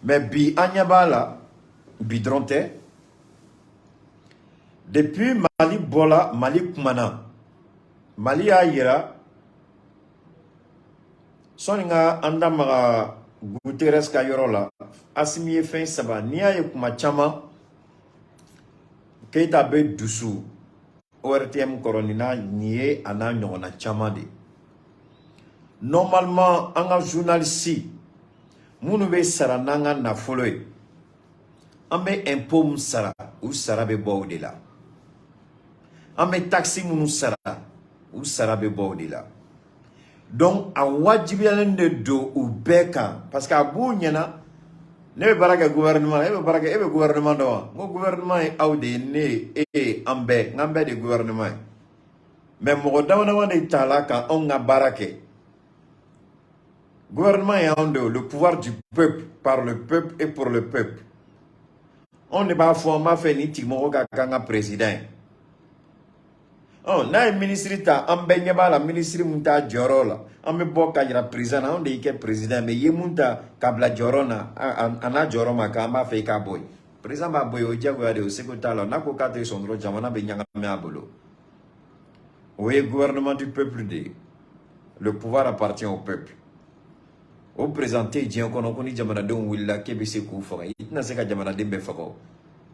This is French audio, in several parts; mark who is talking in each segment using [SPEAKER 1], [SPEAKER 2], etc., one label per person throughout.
[SPEAKER 1] Mais bi anyabala bidronte depuis Mali bola Mali kumana Mali ayira soninga anda maga Guterres ka yoro la asimiye fin saba ni aye kuma chama Keita be dusu ORTM koronina niye ana nyona chama de normalement anga journaliste munu be sara nanga na foloy ambe impôt sara ou sara be bo de la ambe taxi munu sara ou sara be bo de la donc a wajibiyalen de do ou beka parce que abu nyana ne baraka gouvernement ebe gouvernement do ngo gouvernement e awde ne ambe ngambe de gouvernement mais mo dawana de talaka on nga barake gouvernement est en dehors, le pouvoir du peuple, par le peuple et pour le peuple. On n'est pas format fait ni timoro kanga président. Oh, na ministre ta ambenye ba la ministre munta jorola. Ambe boka ira président, on de ke président mais ye munta kabla jorona ana joroma kamba fe ka boy. Président ba boy o jago ade o sekotala na ko kate sondro jamana be nyanga me abolo. Oui, gouvernement du peuple de le pouvoir appartient au peuple. Au présenté dien kono koni jamana don willa kebe se ku faga itna se ka jamana de be faga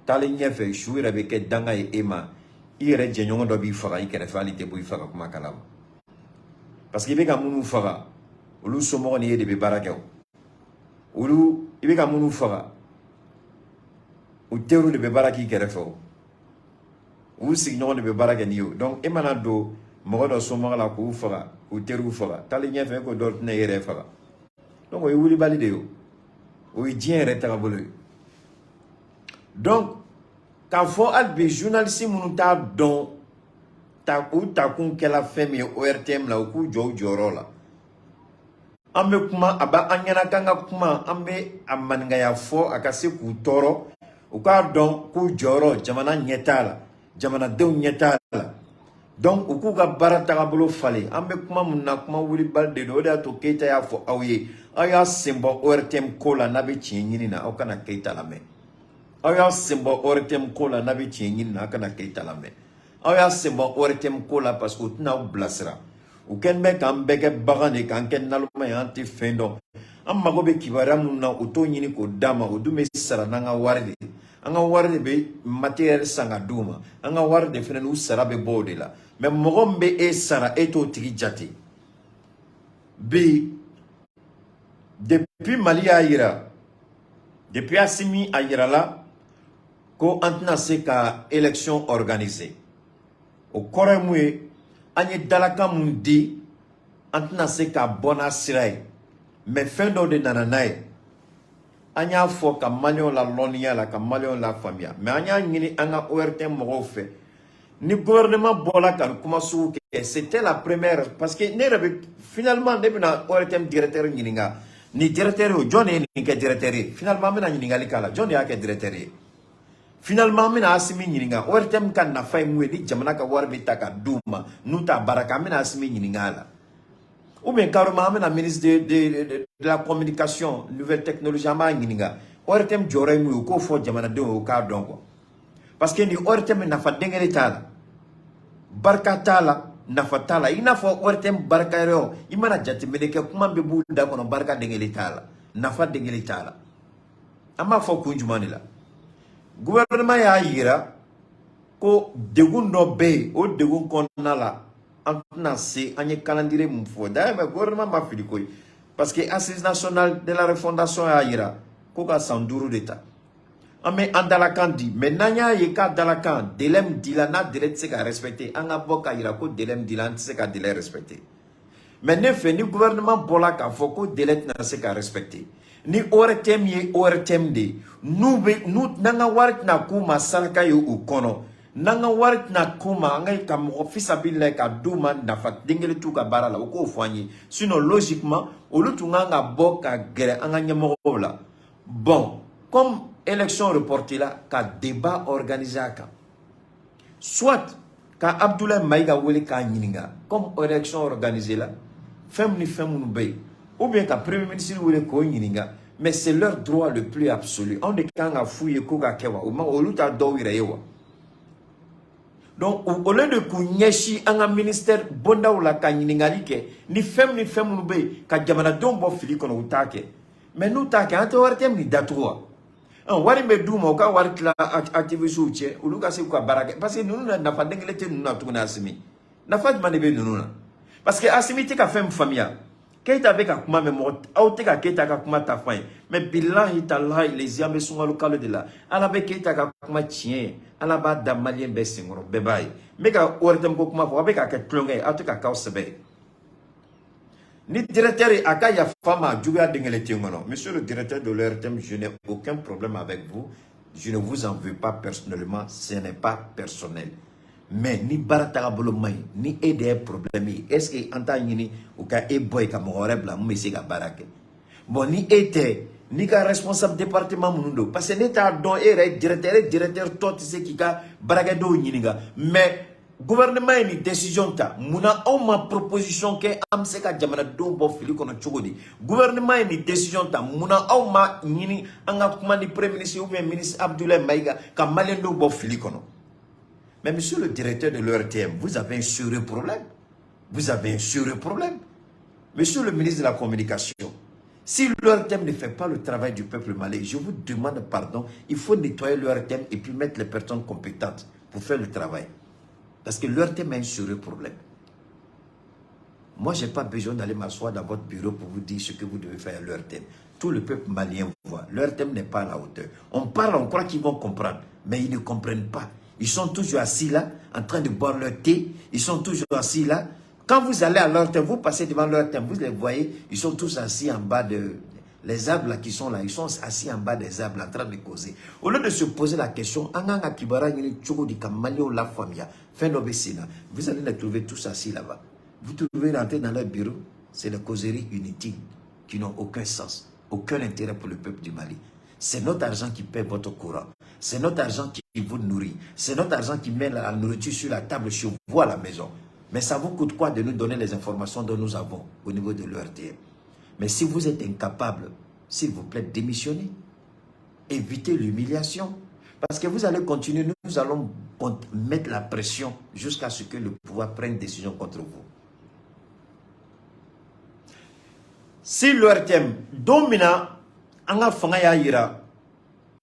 [SPEAKER 1] tale nyefe shuira be ke danga e ema ire djenyo do bi faga ikere falite bu faga kuma kala parce que be ka munu faga ulu somo ni de be baraka ulu ibe ka munu faga u teru de be baraki kere fo u signon de be baraka ni yo donc emana do mo do somo la ku faga u teru faga tale nyefe ko do ne ire faga. Donc, il y a des gens qui ont des donc, quand il y a des journalistes qui ont des dons, qui ont fait des ORTM, qui ont fait des ORTM, ambe kuma aba anyana kanga kuma ambe amangaya fo akase ku toro uka don ku joro jamana nyetala jamana de nyetala donc uku ga barata ga bolo fale ambe kuma munna kuma wuli balde do da to Keita ya fo awye aya sembo ORTM kola nabe chinyini na okana Keita la me aya sembo ORTM kola nabe chinyini na kana Keita la me aya sembo ORTM kola parce que tuna blasra u ken be kan bege bagane kan ken naluma yanti fendo amma go be kibara munna uto nyini ko dama udume sara nanga warde anga warde be matériel sanga duma anga warde fenen u sara be bode la mais mogombe e sara eto tigi jati bi depuis Mali ayira depuis Assimi ayira la ko antna se ka élection organisée au koremwe anye dalaka mundi antna se ka bona sirai mais fin do de nananae anya fo ka malion la lonia la ka malion la famia mais anya ngini anga ORTM mo fe ni gouvernement bola kan kuma su ke c'était la première parce que ne finalement ne bina ORTM directeur ngininga ni directeur John ni ke directeur finalement mena ngininga likala John ya ke directeur finalement mena Assimi ngininga ORTM kan na fay muwe ni jamana ka war bitaka duma nuta baraka mena Assimi ngininga la ou bien carrément mena ministre de la communication nouvelle technologie ma ngininga ORTM jore muwe ko fo jamana de o ka donko parce que ni ORTM na fa dengere tala barka tala na fa tala ina fo ORTM barka reo imana jati meleke kuma be bu da kono barka dengere tala na fa dengere tala ama fo kunjumani la gouvernement ya yira ko degundo be o degun konna la antna se anye calendrier mu fo da mais gouvernement ma fili koy parce que assise nationale de la refondation ya yira ko ka sanduru d'état ame andalakan di menanya ye ka dalakan delem dilana direct se ka respecter anga boka yira ko delem dilan se ka délai respecter mais ne fait ni gouvernement bola ka fo ko délai na se ka respecter ni ORTM ye ORTM de nous nanga warit na kuma saraka yo ukono nanga warit na kuma ngai ka mo office abile ka duma na fa dingele tu ka barala ko fwanyi sinon logiquement olutu nga boka gere anga nyamo la bon comme élection reportée là ka débat organisé ka soit ka Abdoulaye Maïga wele ka nyininga comme élection organisée là femme ni femme nous bay ou bien ka premier ministre wele ko nyininga Mais c'est leur droit le plus absolu. On est quand on fouille koga kewa, au moment où l'autre do irewa. Donc au lieu de kunyeshi un ministère bonda ou la kanyiningali ke ni femme nube ka jamana don bo fili kono utake. Mais nous take ante wartem ni datoua. Wari me duma o ka wari tla activiste uche uluka se kwa baraka parce que nous na fa dengelete nous na tuna asimi. Na fa manebe nous na. Parce que asimi te ka femme famille. Keita avec a kuma me mort auté ka keita ka kuma ta fin mais billahi taala les yambe sont local de là ala be keita ka kuma tien ala ba da malien be singoro be bay me ka ortem ko kuma fo be ka tlonge auté ka kausebe ni directeur aka ya fama juga dengele tingono monsieur le directeur de l'ORTM je n'ai aucun problème avec vous je ne vous en veux pas personnellement ce n'est pas personnel. Mais ni barata bolo mai ni des problèmes est-ce que antagini ou ka e boy ka mogore bla mu ka barake bon ni était ni ka responsable département mundo parce que l'état don est directeur tout ce qui ka barake do nyiniga mais gouvernement ni décision ta muna on ma proposition que am se ka jamana do bo fili kono chogodi gouvernement ni décision ta muna on ma nyini anga kuma ni premier ministre ou bien ministre Abdoulaye Maïga ka malendo bo fili kono. Mais monsieur le directeur de l'ORTM, vous avez un sérieux problème. Vous avez un sérieux problème. Monsieur le ministre de la Communication, si l'ORTM ne fait pas le travail du peuple malais, je vous demande pardon, il faut nettoyer l'ORTM et puis mettre les personnes compétentes pour faire le travail. Parce que l'ORTM a un sérieux problème. Moi, je n'ai pas besoin d'aller m'asseoir dans votre bureau pour vous dire ce que vous devez faire à l'ORTM. Tout le peuple malien voit. L'ORTM n'est pas à la hauteur. On parle, on croit qu'ils vont comprendre, mais ils ne comprennent pas. Ils sont toujours assis là, en train de boire leur thé. Ils sont toujours assis là. Quand vous allez à leur thème, vous passez devant leur thème, vous les voyez, ils sont tous assis en bas de... Les arbres là qui sont là, ils sont assis en bas des arbres en train de causer. Au lieu de se poser la question, vous allez les trouver tous assis là-bas. Vous devez rentrer dans leur bureau. C'est des causeries inutiles qui n'ont aucun sens, aucun intérêt pour le peuple du Mali. C'est notre argent qui paie votre courant. C'est notre argent qui vous nourrit. C'est notre argent qui met la nourriture sur la table chez vous à la maison. Mais ça vous coûte quoi de nous donner les informations dont nous avons au niveau de l'ORTM? Mais si vous êtes incapable, s'il vous plaît, démissionnez. Évitez l'humiliation. Parce que vous allez continuer, nous allons mettre la pression jusqu'à ce que le pouvoir prenne décision contre vous. Si l'ORTM domina, anga fanga ya yira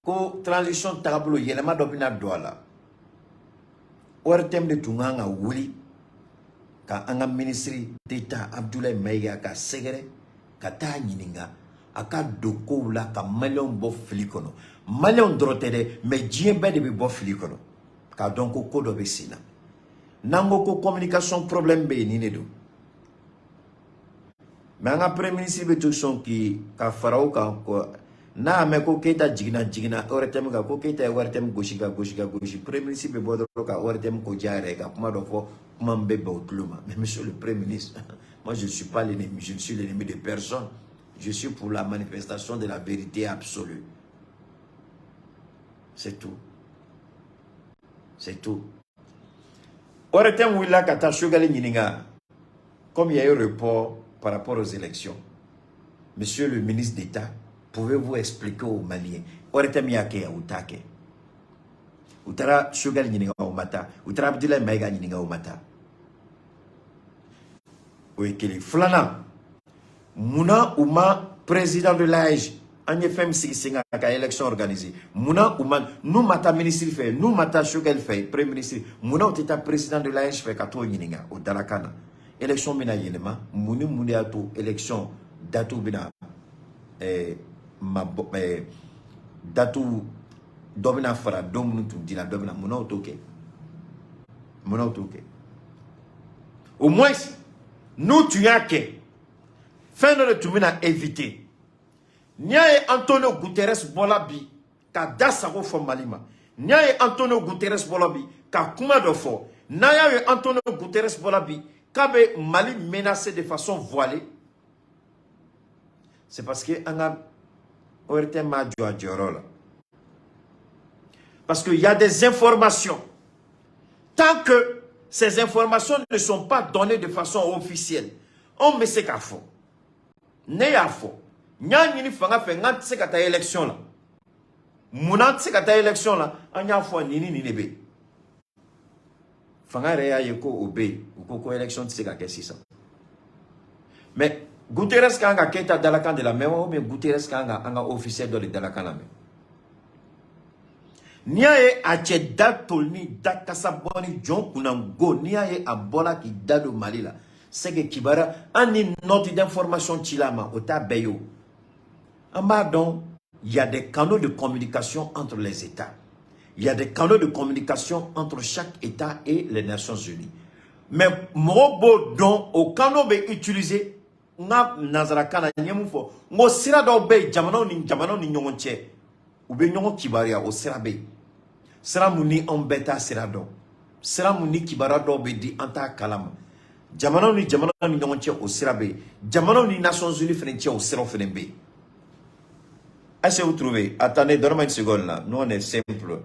[SPEAKER 1] ko transition tablo yelema dobina doala ORTM de tunganga wuli ka anga ministry d'État Abdoulaye Maïga ka segere ka ta nyininga aka doko la ka malion bo filikono malion drotede mais djembe de bo filikono ka donc ko do be sina nango ko communication problème be ni ne do. Mais un premier ministre betul son qui ka farao ka ko na me ko keta jigina ORTM ka ko keta ORTM goshi premier ministre be bodo ka ORTM ko jare ka kuma do fo kuma mbebe otluma. Mais monsieur le premier ministre, moi je ne suis pas l'ennemi, je ne suis l'ennemi de personne. Je suis pour la manifestation de la vérité absolue. C'est tout. C'est tout. ORTM willa kata shogali nyininga. Comme il y a eu report par rapport aux élections, monsieur le ministre d'État, pouvez-vous expliquer aux Maliens ORTM yake ya utake utara shogali nyininga umata utara Abdoulaye Maïga nyininga umata oekeli flana muna uma président de l'AEG anye fem singa ka élection organisée muna uma nous mata ministre fait nous mata shogali fait premier ministre muna oteta président de l'AEG fait kato nyininga o darakana élection mina yelema muni ato élection datu bina datu domina fara domunu tu dina domina muna otoke au moins nous tu as que fin de tumina éviter niaye Antonio Guterres bolabi ka dasako fo malima niaye Antonio Guterres bolabi ka kuma do fo niaye Antonio Guterres bolabi Kabe Mali menacé de façon voilée, c'est parce que parce qu'il y a des informations. Tant que ces informations ne sont pas données de façon officielle, on met ce qu'il faut. Ne y'a faux. nya nyini fanga fe ngat se kata élection la munat se kata élection la anya fo nini ni be fanga reya yeko obé ko élection se ka ke 600 mais Guterres kanga keta dalakan de la même ou bien Guterres kanga anga officiel de dalakan la même niaye a che datolni dakasaboni jon kunango niaye a bola ki dado Mali la c'est que kibara ani note d'information chilama ota beyo donc il y a des canaux de communication entre les États. Il y a des canaux de communication entre chaque État et les Nations Unies. Mais mobo don au canaux be utilisé nga nazarakana nyemufo ngo sira do be jamano ni nyonche ou be nyongo kibaria o sira be sira muni on beta sira do sira muni kibara do be di anta kalama jamano ni nyonche o sira be jamano ni Nations Unies fenche o sira fenembe. Est-ce que vous trouvez? Attendez, donnez-moi une seconde là. Nous, on est simple.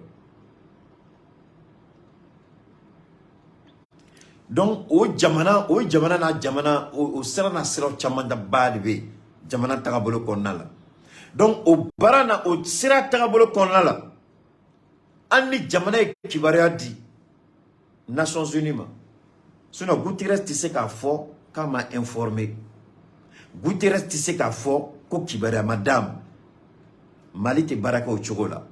[SPEAKER 1] Donc, au jamana, au serana sera chamanda badbe, jamana tagabolo konala. Donc, au barana, au sera tagabolo konala. Anni jamana kibaria di Nations Unies ma. Sinon, Guterres tisse qu'à fort, quand m'a informé. Guterres tisse qu'à fort, ko kibaria madame. Mali te baraka o chogola.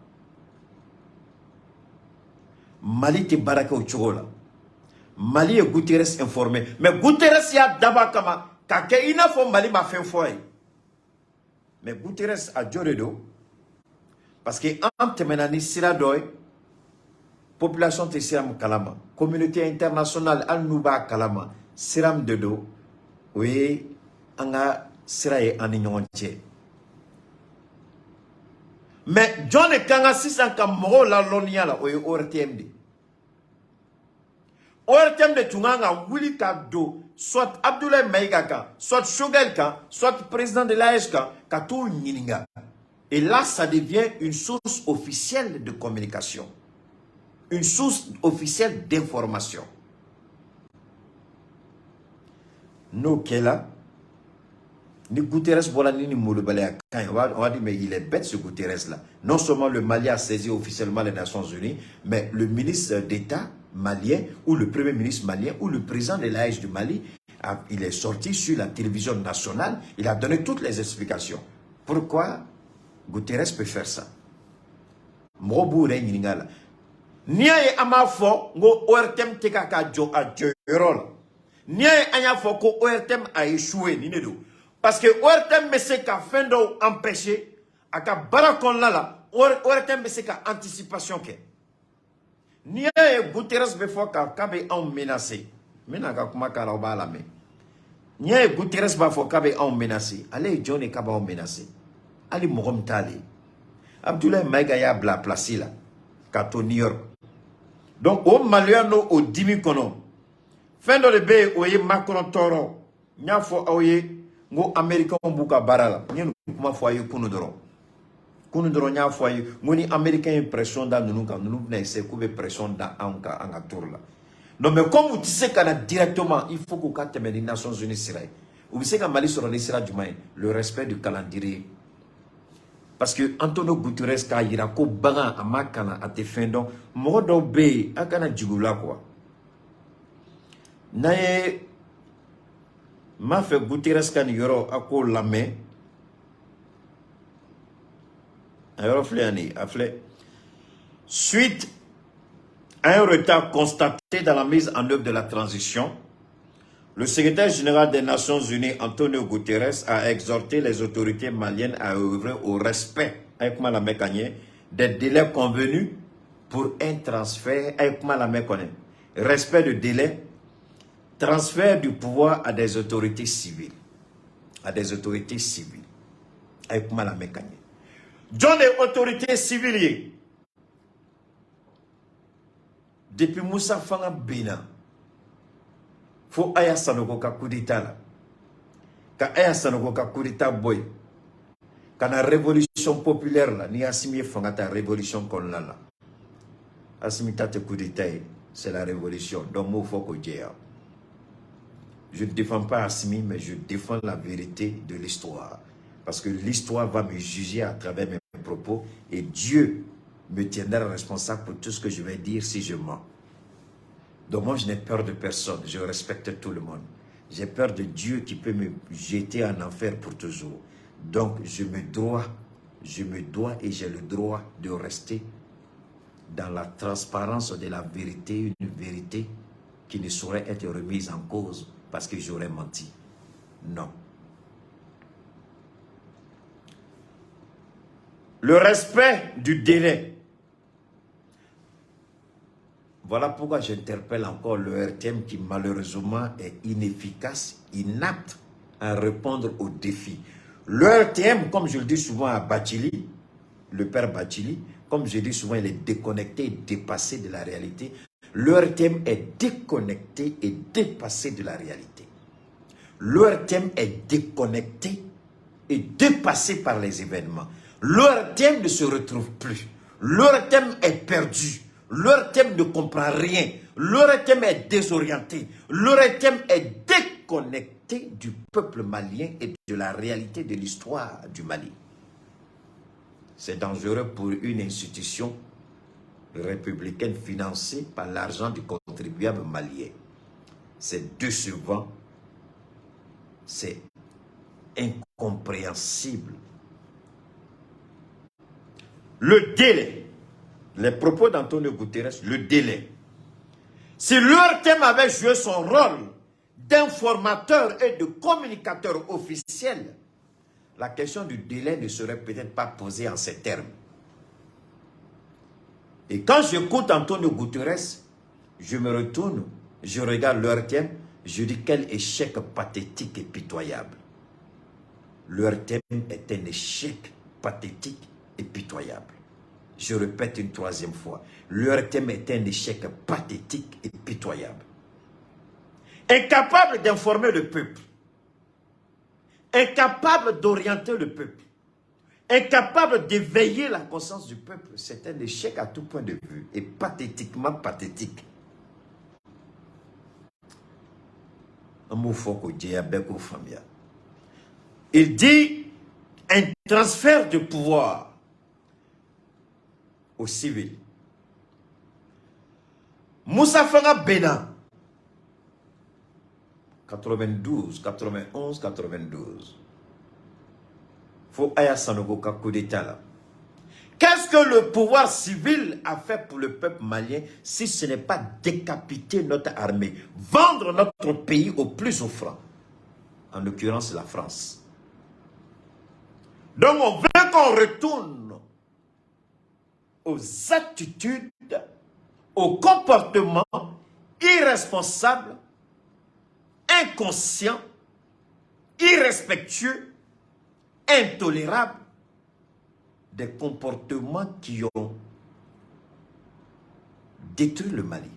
[SPEAKER 1] Mali te baraka o chogola. Mali est Guterres informé. Mais Guterres ya dabakama. Kake ina fo Mali ma fin foye. Mais Guterres a djoredo. Parce que en temenani sira doy. Population te siram kalama. Communauté internationale al nuba kalama. Siram dedo. Oui. Anga siraye aninyonche. Mais John et Kanga 600 Kamoro la lonia la oye ORTM de. ORTM de Tunganga Willy Kado, soit Abdoulaye Maïgaka, soit Shogelka, soit président de l'ASK, Katou Nininga. Et là, ça devient une source officielle de communication. Une source officielle d'information. Nous, Kela, ni Guterres voilà ni Mouloubalé on va dire mais il est bête ce Guterres là. Non seulement le Mali a saisi officiellement les Nations Unies, mais le ministre d'État malien ou le premier ministre malien ou le président de l'AES du Mali, il est sorti sur la télévision nationale, il a donné toutes les explications. Pourquoi Guterres peut faire ça? Mrobu re nyingala. Niaye amafo ngo ORTM tekaka jo a jorol. Niaye anyafo ko ORTM a échoué ni nedo. Parce que ORTM me se ka fin d'eau empêché, à ka barakon là, ORTM me se ka anticipation ke. Ni e Guterres be fo ka kabe en menacé. Mena ka kuma kala ba la me. Ni e Guterres ba fo kabe en menacé. Allez John e kaba en menacé. Ali mogom tali. Abdoulaye Maïga ya bla placé là. Kato New York. Donc au Maliano au dimi kono. Fin de be oye Macron toro. Nya fo oye ngo américain buka barala ñen kuma foye kunu doro nya foye ngoni américain pression da nunu kan nunu na essayer ko be pression da anka anga tour là non mais comme tu sais kana directement il faut que quand les Nations Unies siraye ou bien que Mali sur les sira du le respect du calendrier parce que Antonio Guterres ka yira ko banga amakana ate fendo mo do be akana jigula quoi nae m'a fait Guterres kan yoro ako lame ayoro fleani afle suite à un retard constaté dans la mise en œuvre de la transition, le secrétaire général des Nations Unies Antonio Guterres a exhorté les autorités maliennes à œuvrer au respect avec la mécanique des délais convenus pour un transfert avec la mécanique respect de délai. Transfert du pouvoir à des autorités civiles. À des autorités civiles. Avec moi la mécanique. John les autorités civiles. Depuis Moussa Fanga Bina. Faut aya sanogo ka coup d'état là. Ka aya sanogo ka coup d'état boy. Kana révolution populaire là. Ni Assimi Fanga ta révolution kon là là. Assimi ta te coup d'état. C'est la révolution. Donc moi faut que Dieu. Je ne défends pas Assimi, mais je défends la vérité de l'histoire. Parce que l'histoire va me juger à travers mes propos et Dieu me tiendra responsable pour tout ce que je vais dire si je mens. Donc moi, je n'ai peur de personne. Je respecte tout le monde. J'ai peur de Dieu qui peut me jeter en enfer pour toujours. Donc, je me dois et j'ai le droit de rester dans la transparence de la vérité, une vérité qui ne saurait être remise en cause parce que j'aurais menti. Non. Le respect du délai. Voilà pourquoi j'interpelle encore le RTM qui malheureusement est inefficace, inapte à répondre aux défis. Le RTM, comme je le dis souvent à Bachili, le père Bachili, comme je dis souvent, il est déconnecté et dépassé de la réalité. Le RTM est déconnecté et dépassé de la réalité. Le RTM est déconnecté et dépassé par les événements. Le RTM ne se retrouve plus. Le RTM est perdu. Le RTM ne comprend rien. Le RTM est désorienté. Le RTM est déconnecté du peuple malien et de la réalité de l'histoire du Mali. C'est dangereux pour une institution républicaine financée par l'argent du contribuable malien. C'est décevant. C'est incompréhensible. Le délai. Les propos d'Antonio Guterres, le délai. Si l'URTM avait joué son rôle d'informateur et de communicateur officiel, la question du délai ne serait peut-être pas posée en ces termes. Et quand j'écoute Antonio Guterres, je me retourne, je regarde l'URTM, je dis quel échec pathétique et pitoyable. L'URTM est un échec pathétique et pitoyable. Je répète une troisième fois, l'URTM est un échec pathétique et pitoyable. Incapable d'informer le peuple, incapable d'orienter le peuple, incapable d'éveiller la conscience du peuple, c'est un échec à tout point de vue et pathétiquement pathétique. Il dit un transfert de pouvoir aux civils. Moussa Fanga Bénin, 92, 91, 92. Faut Aya Sanogoka coup d'état là. Qu'est-ce que le pouvoir civil a fait pour le peuple malien si ce n'est pas décapiter notre armée, vendre notre pays au plus offrant, en l'occurrence la France. Donc on veut qu'on retourne aux attitudes, aux comportements irresponsables, inconscients, irrespectueux, intolérables, des comportements qui ont détruit le Mali.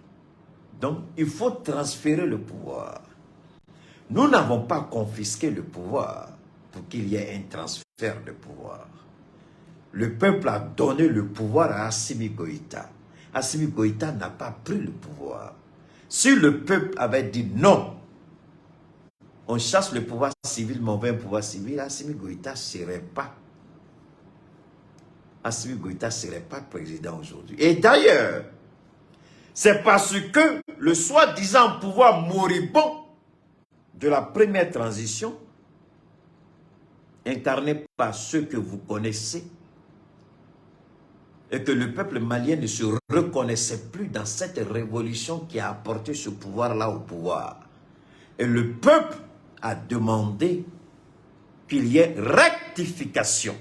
[SPEAKER 1] Donc, il faut transférer le pouvoir. Nous n'avons pas confisqué le pouvoir pour qu'il y ait un transfert de pouvoir. Le peuple a donné le pouvoir à Assimi Goïta. Assimi Goïta n'a pas pris le pouvoir. Si le peuple avait dit non, on chasse le pouvoir civil, mais on veut un pouvoir civil, Assimi Goïta ne serait pas. Assimi Goïta ne serait pas président aujourd'hui. Et d'ailleurs, c'est parce que le soi-disant pouvoir moribond de la première transition, incarné par ceux que vous connaissez, et que le peuple malien ne se reconnaissait plus dans cette révolution qui a apporté ce pouvoir-là au pouvoir. Et le peuple a demandé qu'il y ait rectification.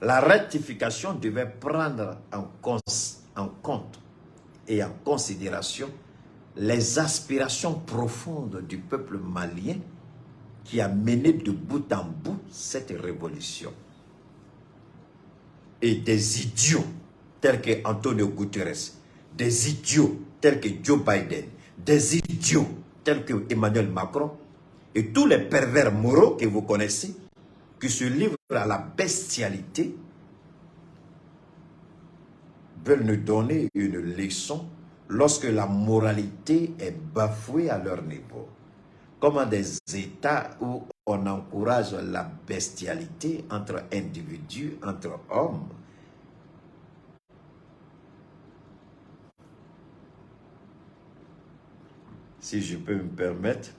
[SPEAKER 1] La rectification devait prendre en compte et en considération les aspirations profondes du peuple malien qui a mené de bout en bout cette révolution. Et des idiots tels que Antonio Guterres, des idiots tels que Joe Biden, des idiots tels que Emmanuel Macron et tous les pervers moraux que vous connaissez qui se livrent à la bestialité veulent nous donner une leçon lorsque la moralité est bafouée à leur niveau. Comment des États où on encourage la bestialité entre individus, entre hommes. Si je peux me permettre,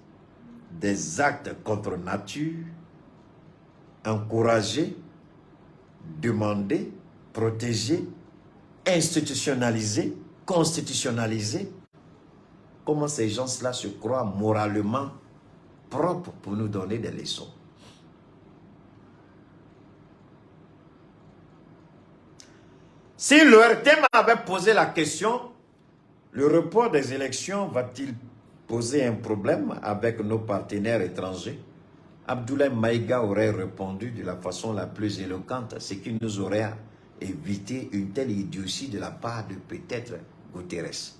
[SPEAKER 1] des actes contre nature, encouragés, demandés, protégés, institutionnalisés, constitutionnalisés. Comment ces gens-là se croient moralement propres pour nous donner des leçons? Si l'ORTM avait posé la question, le report des élections va-t-il poser un problème avec nos partenaires étrangers? Abdoulaye Maïga aurait répondu de la façon la plus éloquente, ce qui nous aurait évité une telle idiotie de la part de peut-être Guterres.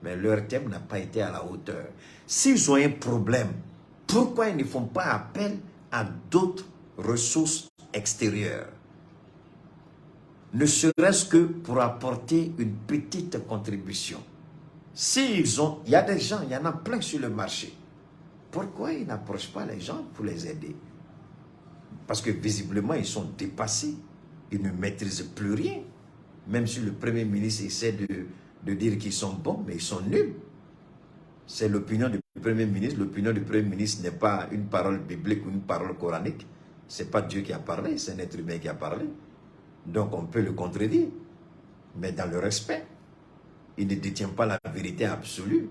[SPEAKER 1] Mais leur thème n'a pas été à la hauteur. S'ils ont un problème, pourquoi ils ne font pas appel à d'autres ressources extérieures? Ne serait-ce que pour apporter une petite contribution. S'ils ont, il y a des gens, il y en a plein sur le marché. Pourquoi ils n'approchent pas les gens pour les aider? Parce que visiblement, ils sont dépassés. Ils ne maîtrisent plus rien. Même si le Premier ministre essaie de dire qu'ils sont bons, mais ils sont nuls. C'est l'opinion du Premier ministre. L'opinion du Premier ministre n'est pas une parole biblique ou une parole coranique. Ce n'est pas Dieu qui a parlé, c'est un être humain qui a parlé. Donc on peut le contredire, mais dans le respect. Il ne détient pas la vérité absolue.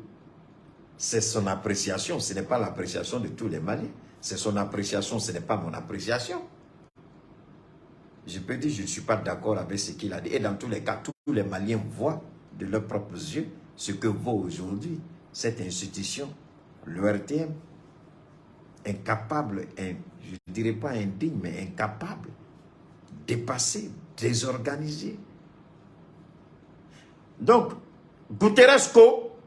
[SPEAKER 1] C'est son appréciation, ce n'est pas l'appréciation de tous les Maliens. C'est son appréciation, ce n'est pas mon appréciation. Je peux dire, je ne suis pas d'accord avec ce qu'il a dit. Et dans tous les cas, tous les Maliens voient de leurs propres yeux ce que vaut aujourd'hui cette institution, l'ORTM, incapable, je ne dirais pas indigne, mais incapable, dépassé, désorganisé. Donc, Guterres ko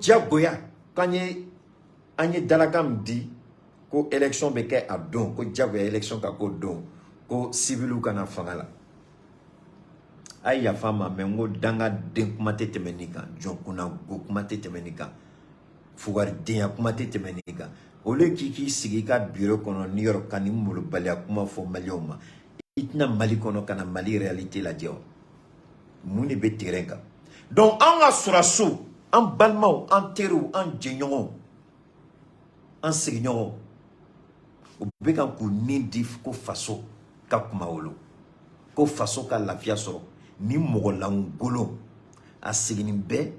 [SPEAKER 1] diagoya quand anye dalagam dit ko élection beke a don ko diagoya élection ka ko don ko civilu kana fangala ay ya fama mengo danga den kuma te temenika jonkuna go kuma te temenika fugar den kuma te temenika ole kiki sigika bureau kono New York kani mulu balia kuma fo malioma itna mali kono kana mali réalité la dio muni be terenka donc on a surasu en balmao en terou en djenyon en signon o bekan ko nindif ko faso ka kuma wolo ko faso ka lafia soro ni mogolangolo a signin be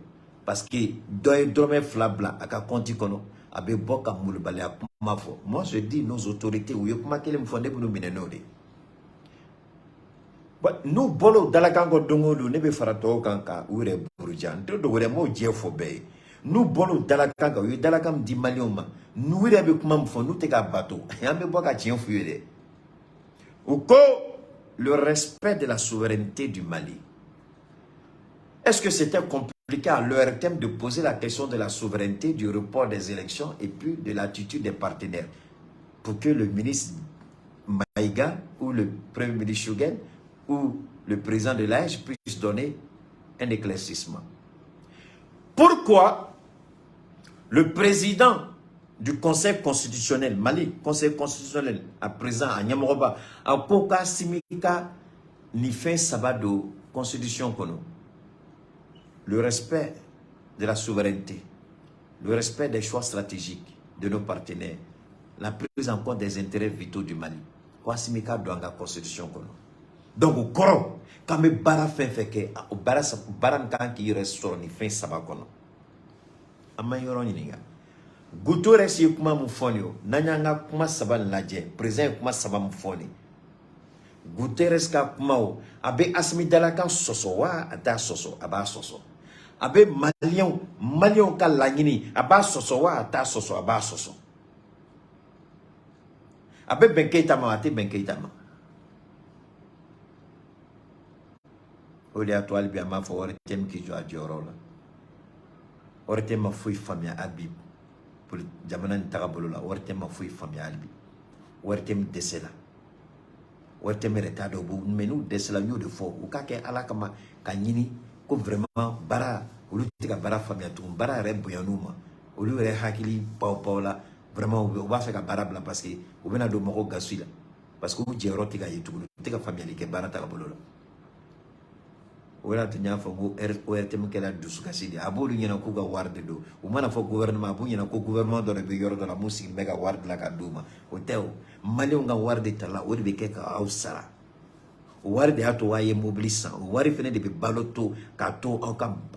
[SPEAKER 1] parce que doy drome flabla aka konti kono abe boka mulubale akuma fo. Moi je dis nos autorités ou yokuma kele mfonde bunu minenode. But nous bolo dalakango dongolu nebe farato kanka ure burujan to dogore mo jefo be. Nous bolo dalakanga yu dalakam di malioma nous ire be kuma mfo nous te ka bateau ambe boka tien fuyede. Ou ko le respect de la souveraineté du Mali. Est-ce que c'était compliqué à l'ORTM de poser la question de la souveraineté, du report des élections et puis de l'attitude des partenaires pour que le ministre Maïga ou le premier ministre Choguel ou le président de l'AEJ puisse donner un éclaircissement? Pourquoi le président du Conseil constitutionnel, Mali, Conseil constitutionnel, à présent à Nyamoroba, à Koka Simika, ni fin sabado, constitution kono. Le respect de la souveraineté, le respect des choix stratégiques de nos partenaires, la prise en compte des intérêts vitaux du Mali. Kwa Simika doit la constitution kono. Donc, au Koro, quand me bara fait que, au baran qui reste ni fin sabakono. Amayoro nininga. Guterres yi kuma mufoni yo nanyanga kuma saba laje president kuma saba mufoni Guterres ka kuma o abe asmi dalaka soso wa ata soso aba soso abe malion ka lanyini aba soso wa ata soso aba soso abe benkeita ma ate benkeita ma oli atoile bi ama fo wore tem ki jo ajorola wore tem ma fui famia abib pour jamana ntakabolo la wartem ma fui famia albi wartem desela wartem retado bu menu desela nyo de fo o ka ke ala kama kanyini ko vraiment bara olu tika bara famia tu bara re boyanuma olu re hakili pawla Vraiment, on va faire un barabla parce que on va de moro gasui là. Parce que vous dites que tu as famille qui est barata la bolola. On va te dire que ORTM qui est là dessous gassi. Abo lui n'a qu'au warde do. Ou mana faut gouvernement, vous n'a qu'au gouvernement dans le pays de la musique mega ward la kaduma. Hotel, mali on ga warde tala, ou de keka au sara. Wari de ato waye mobilisa wari fene de be baloto kato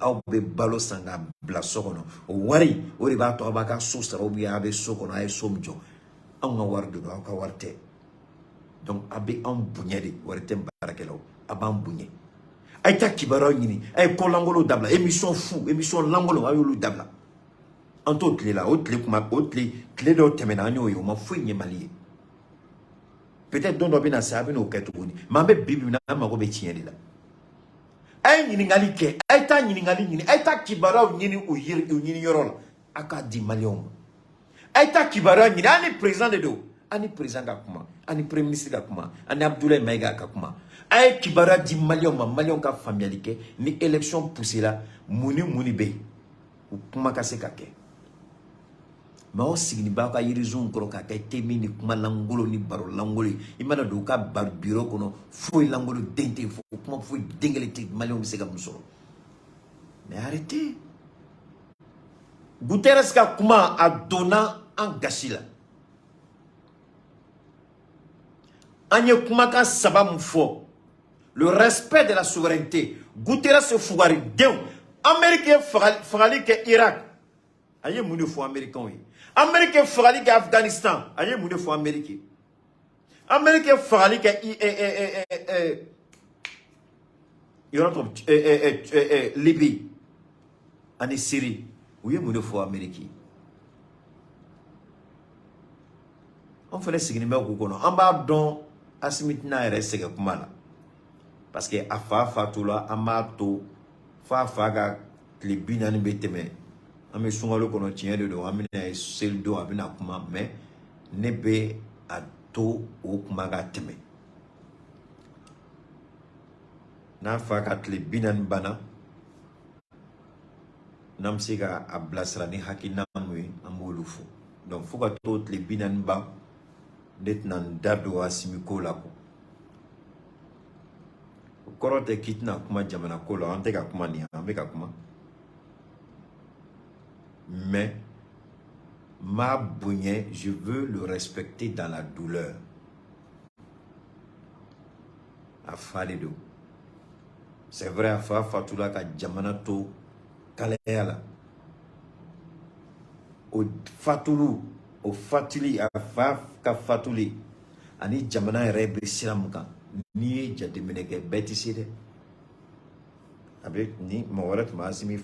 [SPEAKER 1] au be balo sanga blasokono wari ori ba to abaka sosa obi abe sokono ay somjo an nga war de ka warte donc abe an bunyede wari tem barakelo aban bunye ay ta kibaro nyini ay ko langolo dabla émission fou émission langolo ayolu dabla anto tle la otle kuma otle tle do temena nyo yo ma fu nyemali. Peut-être don dobina sabi no ketuni mambe bibi na mako be tieni la ay nyini ngali ke ay ta nyini ngali nyini ay ta kibara nyini o nyini yorol aka di malion ay ta kibara nyini ani président de do ani président ga kuma ani premier ministre ga kuma ani Abdoulaye Maïga ga kuma ay kibara di malion ka familialité ni élection poussée là muni be ou kuma ka se ka ke ma o signi ba ka yirizun koro ka kay temi ni kuma langolo ni baro langolo imana do ka bar bureau kono foi langolo dente fo kuma foi dengelete malion se ga musoro mais arrêtez Guterres ka kuma a donna en gasila anye kuma ka sabam fo le respect de la souveraineté Guterres se fougari dew américain fagali ke Irak aye mune fo américain oui Américain fagali ke Afghanistan aye mune fo américain américain fagali ke Libye ani Syrie ouye mune fo américain on fait les signes ko kono amba don asimit na reste ke kuma la parce que afa fatula amato fa ga klibina ni beteme ame sungalo kono tiende do amina sel do abina kuma mais nebe ato o kuma ga teme na fa ka klibina ni bana nam siga ablasra ni hakina mwe amolufu donc fuka to klibina ni ba det nan dado asimiko la ko korote kitna kuma jamana ko la ante ka kuma ni ameka kuma mais ma bougné, je veux le respecter dans la douleur. Afalido. C'est vrai, Afa Fatula ka Jamanato Kalayala. Au Fatulu, au Fatuli, Afa ka Fatuli. Ani Jamana Rebe Siramka. Ni Jademeneke Betiside. Avec ni Morat Masimi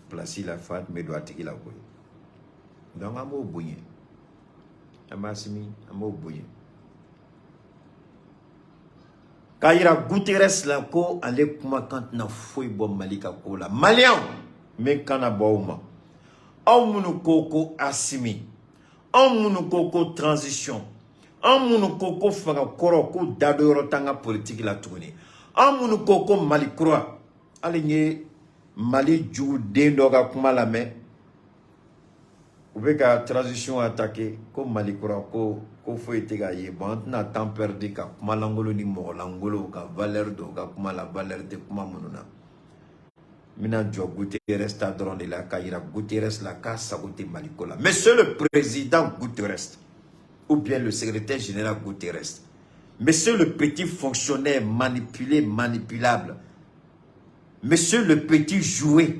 [SPEAKER 1] Placé la fat me doit la boue. Donc, amo bouillé. Amasimi, amo bouillé. Kaira Guterres la ko ale kuma quand na foi bon malika ko la. Malian, me kana bauma. Au munu koko asimi. Au munu koko transition. Au munu koko fanga koroko dadoro tanga politique la tourner. Au munu koko malikroa. Aligné Mali jou dendoga kuma la me ka transition attaqué comme Mali kura ko fo etega ye bon na temps perdu ka kuma langolo ni mo langolo ka valeur do ka kuma la valeur de kuma mununa mina jo Guterres ta dron de la kaira Guterres la ka saboté Mali kola monsieur le président Guterres ou bien le secrétaire général Guterres monsieur le petit fonctionnaire manipulable. Monsieur le petit jouet,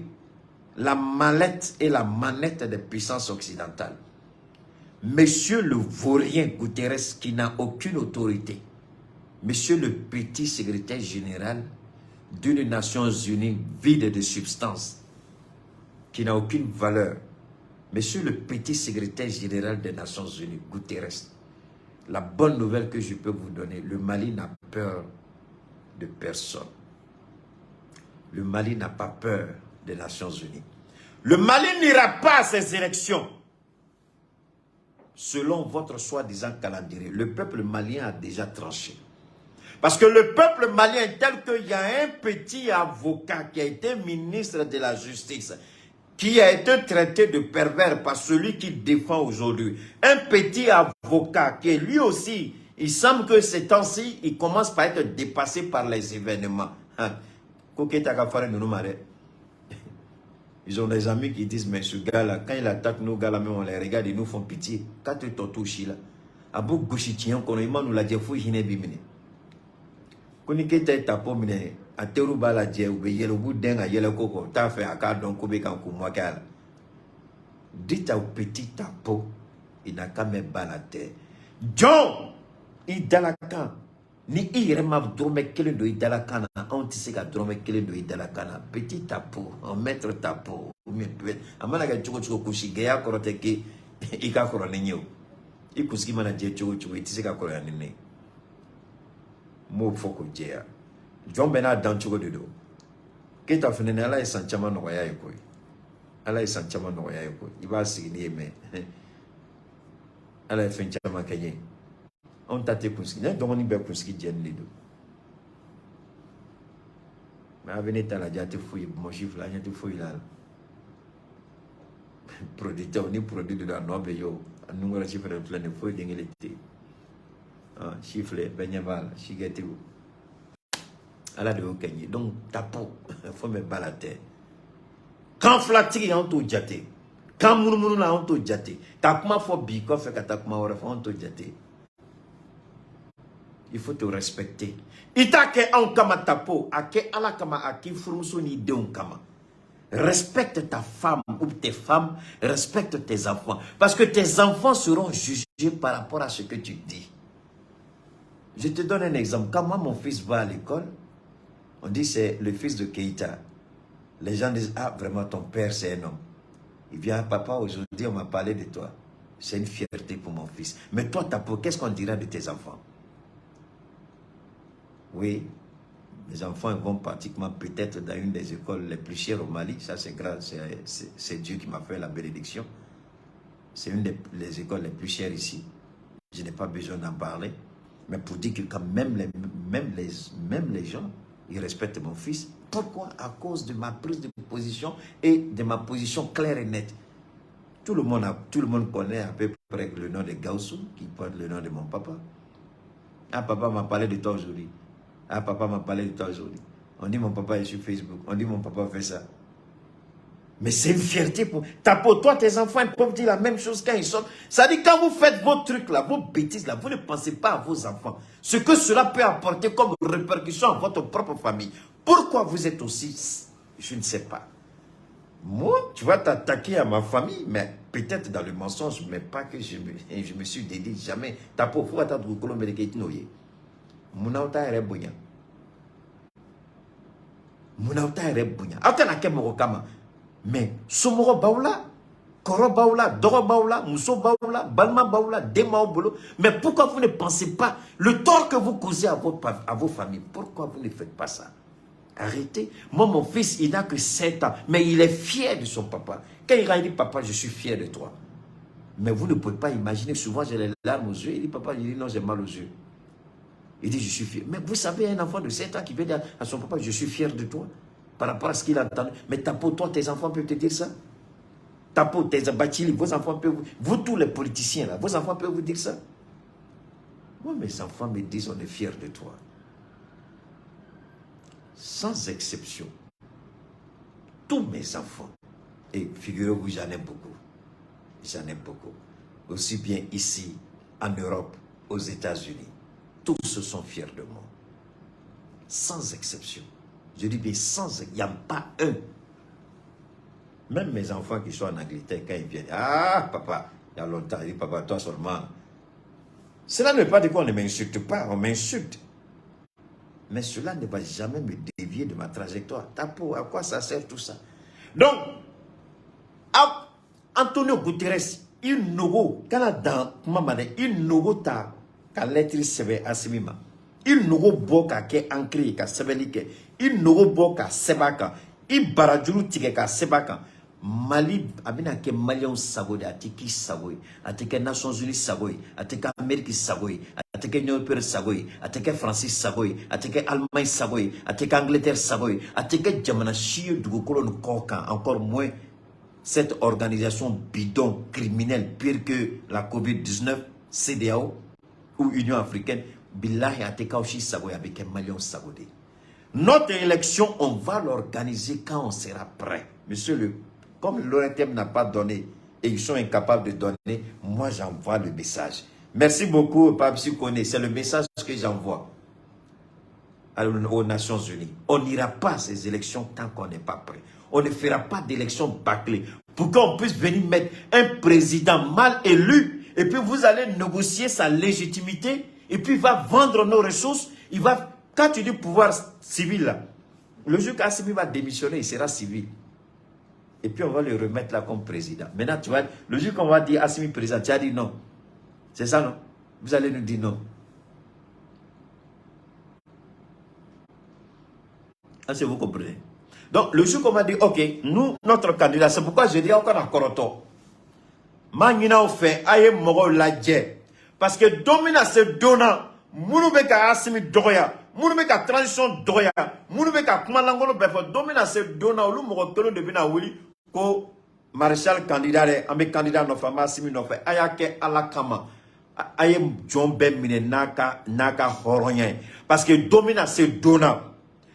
[SPEAKER 1] la mallette et la manette des puissances occidentales. Monsieur le vaurien Guterres qui n'a aucune autorité. Monsieur le petit secrétaire général d'une Nations Unies vide de substance, qui n'a aucune valeur. Monsieur le petit secrétaire général des Nations Unies, Guterres. La bonne nouvelle que je peux vous donner, le Mali n'a peur de personne. Le Mali n'a pas peur des Nations Unies. Le Mali n'ira pas à ces élections. Selon votre soi-disant calendrier, le peuple malien a déjà tranché. Parce que le peuple malien, tel qu'il y a un petit avocat qui a été ministre de la Justice, qui a été traité de pervers par celui qui défend aujourd'hui. Un petit avocat qui lui aussi, il semble que ces temps-ci, il commence par être dépassé par les événements. Ils ont des amis qui disent, mais ce gars-là, quand il attaque nos gars-là, on les regarde, ils nous font pitié. Quand tu t'entouches là, à bout de gauchitien, qu'on a nous l'a dit, faut y bimine. Quand il était tapé, à Teruba la dit, ou bien au bout d'un à yellow coco, t'as fait un cadre donc kobe quand moi gal. Dites au petit tapo, il n'a qu'à me balader. John, il dalaka. Ni irema drome kele do idalakana, on tisse ka drome kele do idalakana, petit tapo, un maître tapo, ou me peut. Amana ka choko kushi geya koroteke, ika koronenyo. Ikuski mana je choko tisse ka koronene. Mo foko jeya. John Bena dan choko dodo. Keta fenene ala esanchama no ya yeko. Ala esanchama no ya yeko. Iba signi me. Ala efenchama kenye. On t'a été conscrit. Donc on y va conscrit Diane les deux. Mais venez à la diate fouille, mon chiffre là, j'ai fouille là. Producteur, on est produit de la noble yo. Nous on a chiffre de plein de fouilles d'ingénieté. Ah, chiffre, benyabal, chigete ou. À la de Okanye. Donc tapo, faut me balader. Quand flatty on tout diate. Quand mounou là on tout diate. Tapma faut biko fait qu'atakma on tout diate. Il faut te respecter. Itake en kama tapo, ake ala kama aki frumso ni deun kama. Respecte ta femme ou tes femmes, respecte tes enfants. Parce que tes enfants seront jugés par rapport à ce que tu dis. Je te donne un exemple. Quand moi, mon fils va à l'école, on dit c'est le fils de Keïta. Les gens disent, ah vraiment ton père c'est un homme. Il vient, papa aujourd'hui on m'a parlé de toi. C'est une fierté pour mon fils. Mais toi, tapo, qu'est-ce qu'on dira de tes enfants? Oui, mes enfants vont pratiquement peut-être dans une des écoles les plus chères au Mali. Ça, c'est grâce, c'est Dieu qui m'a fait la bénédiction. C'est une des écoles les plus chères ici. Je n'ai pas besoin d'en parler. Mais pour dire que quand même les gens, ils respectent mon fils. Pourquoi? À cause de ma prise de position et de ma position claire et nette. Tout le monde connaît à peu près le nom de Gaussou, qui porte le nom de mon papa. Ah, papa m'a parlé de toi aujourd'hui. Ah, papa m'a parlé de toi aujourd'hui. On dit mon papa est sur Facebook. On dit mon papa fait ça. Mais c'est une fierté pour... Pour toi, tes enfants, ils peuvent dire la même chose quand ils sortent. Ça dit, quand vous faites vos trucs là, vos bêtises là, vous ne pensez pas à vos enfants. Ce que cela peut apporter comme répercussion à votre propre famille. Pourquoi vous êtes aussi... Je ne sais pas. Moi, tu vas t'attaquer à ma famille, mais peut-être dans le mensonge, mais pas que je me suis dédié jamais. Tapo, faut attendre que l'on me dise Mounauta est bouillant. Mounauta est bouillant. Autant à quel moment mais Somoro Baoula, Koro Baoula, Doro Baoula, Mousso Baoula, Balma Baoula, Dema Obolo. Mais pourquoi vous ne pensez pas le tort que vous causez à vos familles? Pourquoi vous ne faites pas ça? Arrêtez. Moi, mon fils, il n'a que 7 ans, mais il est fier de son papa. Quand il dit, papa, je suis fier de toi. Mais vous ne pouvez pas imaginer, souvent j'ai les larmes aux yeux. Il dit, papa, je dis, non, j'ai mal aux yeux. Il dit, je suis fier. Mais vous savez, un enfant de 7 ans qui veut dire à son papa, je suis fier de toi, par rapport à ce qu'il a entendu. Mais Tapo, toi, tes enfants peuvent te dire ça? Tapo, tes Bachili, vos enfants peuvent... Vous, tous les politiciens, là, vos enfants peuvent vous dire ça? Moi, mes enfants me disent, on est fiers de toi. Sans exception. Tous mes enfants. Et figurez-vous, j'en ai beaucoup. J'en ai beaucoup. Aussi bien ici, en Europe, aux États-Unis. Tous se sont fiers de moi. Sans exception. Je dis bien sans exception. Il n'y a pas un. Même mes enfants qui sont en Angleterre, quand ils viennent, ah papa, il y a longtemps, il dit papa, toi seulement. Cela ne veut pas dire qu'on ne m'insulte pas, on m'insulte. Mais cela ne va jamais me dévier de ma trajectoire. Tapo, à quoi ça sert tout ça? Donc, Antonio Guterres, il nous Canada, il nous ta lettre sebe asimima. Il nous boka ke ancré ka sebelike. Il nous boka sebaka. Il barajuru tike ka sebaka. Mali abina ke Malion Savoy, atiki Savoy, atike Nations Unies Savoy, atike Amérique Savoy, atike Union Européenne Savoy, atike Francis Savoy, atike Allemagne Savoy, atike Angleterre Savoy, atike Jamana Chie du colon Koka, encore moins cette organisation bidon, criminelle, pire que la COVID-19, CEDEAO ou Union africaine, billahi ateka aussi sago ya beke malion sagode. Notre élection, on va l'organiser quand on sera prêt. Monsieur comme l'ONTM n'a pas donné et ils sont incapables de donner, moi j'envoie le message. Merci beaucoup, Pape Sikone. C'est le message que j'envoie aux Nations Unies. On n'ira pas à ces élections tant qu'on n'est pas prêt. On ne fera pas d'élections bâclées pour qu'on puisse venir mettre un président mal élu et puis vous allez négocier sa légitimité et puis il va vendre nos ressources. Il va, quand tu dis pouvoir civil là, le jour qu'Assimi va démissionner, il sera civil. Et puis on va le remettre là comme président. Maintenant, tu vois, le jour qu'on va dire Assimi président, tu as dit non. C'est ça, non? Vous allez nous dire non. Est-ce que vous comprenez? Donc, le jour qu'on va dire, ok, nous, notre candidat, c'est pourquoi je dis encore à Koroto. Manina au fait, aye moro la dje. Parce que domina se donna, mounube ka Assimi doya, mounube ka transition doya, mounube ka kumalangolo befo, domina se donna, ou moro tolo de bina wili, ko maréchal candidat, amé candidat no fama, Assimi no fait, ayake alakama. Aye John Ben mine naka horonyen. Parce que domina se donna.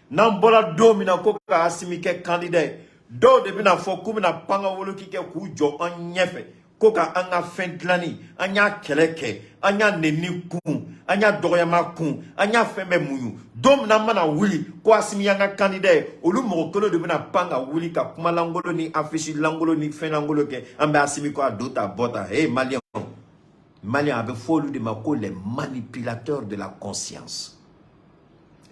[SPEAKER 1] Nambola domina koka Assimi ke candidat. Do de bina fo kumina panga wolo ki ke ku jo an nyefe. Koka anga fentlani, anya keleke, anya neni kun, anya doyama kun, anya feme muyu. Domina mana wuli ko Assimi yanga candidat. Olu mokolo de bina panga wuli ka kuma langolo ni affiche langolo ni fen langolo ke ambe Assimi ko adota bota. Hey Malien. Malien avait fallu de Mako les manipulateurs de la conscience.